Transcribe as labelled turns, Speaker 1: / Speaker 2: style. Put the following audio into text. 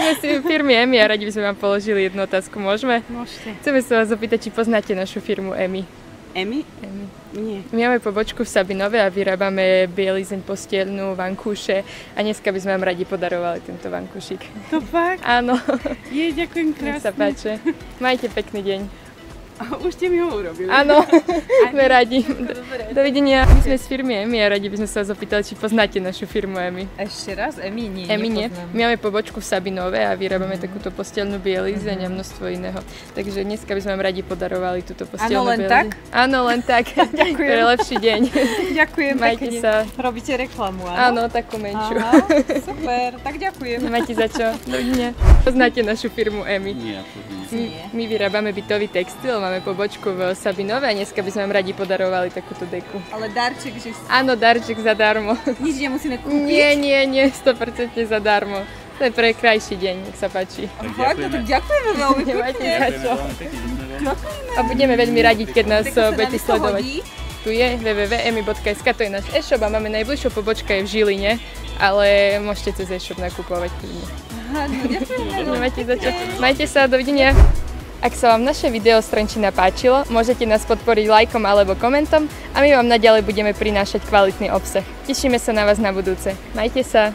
Speaker 1: sme si firmy EMI a radi by sme vám položili jednu otázku. Môžeme?
Speaker 2: Môžete.
Speaker 1: Chceme sa vás opýtať, či poznáte našu firmu EMI.
Speaker 2: EMI?
Speaker 1: EMI.
Speaker 2: Nie.
Speaker 1: My máme pobočku v Sabinove a vyrábame bielizeň, postielnu, vankúše a dneska by sme vám radi podarovali tento vankúšik.
Speaker 2: To fakt?
Speaker 1: Áno.
Speaker 2: Ďakujem krásne.
Speaker 1: Nech sa páči. Majte pekný deň.
Speaker 2: A už ste mi ho urobili.
Speaker 1: Áno, sme radi. Dovidenia. My sme z firmy EMI a radi by sme sa vás opýtali, či poznáte našu firmu EMI.
Speaker 3: Ešte raz? EMI? Nie,
Speaker 1: EMI nie.
Speaker 3: nepoznám.
Speaker 1: My máme pobočku v Sabinove a vyrábame takúto posteľnú bielizeň a množstvo iného. Takže dneska by sme vám radi podarovali túto posteľnú bielizeň.
Speaker 2: tak?
Speaker 1: Áno, len tak.
Speaker 2: Ďakujem.
Speaker 1: To je lepší deň.
Speaker 2: Ďakujem
Speaker 1: Majte
Speaker 2: pekne.
Speaker 1: sa.
Speaker 2: Robíte reklamu,
Speaker 1: Áno, takú menšiu.
Speaker 2: Aha, super, tak ďakujem.
Speaker 1: Nemáte za čo. Dovidenia. Poznáte našu firmu EMI.
Speaker 4: Nie,
Speaker 1: My vyrábame bytový textil, máme pobočku v Sabinove a dneska by sme vám radi podarovali takúto deku.
Speaker 2: Ale darček, že
Speaker 1: Áno, darček zadarmo.
Speaker 2: nič nemusíme kúpiť.
Speaker 1: Nie, 100% zadarmo. To je pre krajší deň, nech sa páči.
Speaker 2: Fakt, no tak ďakujeme veľmi
Speaker 1: Nemáte
Speaker 2: pekne.
Speaker 1: za čo.
Speaker 2: Ďakujeme.
Speaker 1: A budeme veľmi radi, keď nás
Speaker 2: Tak to sa
Speaker 1: budete
Speaker 2: nám to
Speaker 1: sledovať.
Speaker 2: hodí.
Speaker 1: Tu je www.emi.sk, to je náš e-shop a máme najbližšiu pobočka je v Žiline, ale môžete cez e-shop nakupovať kľudne.
Speaker 2: Aha, no ďakujeme.
Speaker 1: Nemáte za čo. Majte sa, dovidenia. Ak sa vám naše video z Trenčína páčilo, môžete nás podporiť lajkom alebo komentom a my vám naďalej budeme prinášať kvalitný obsah. Tešíme sa na vás na budúce. Majte sa.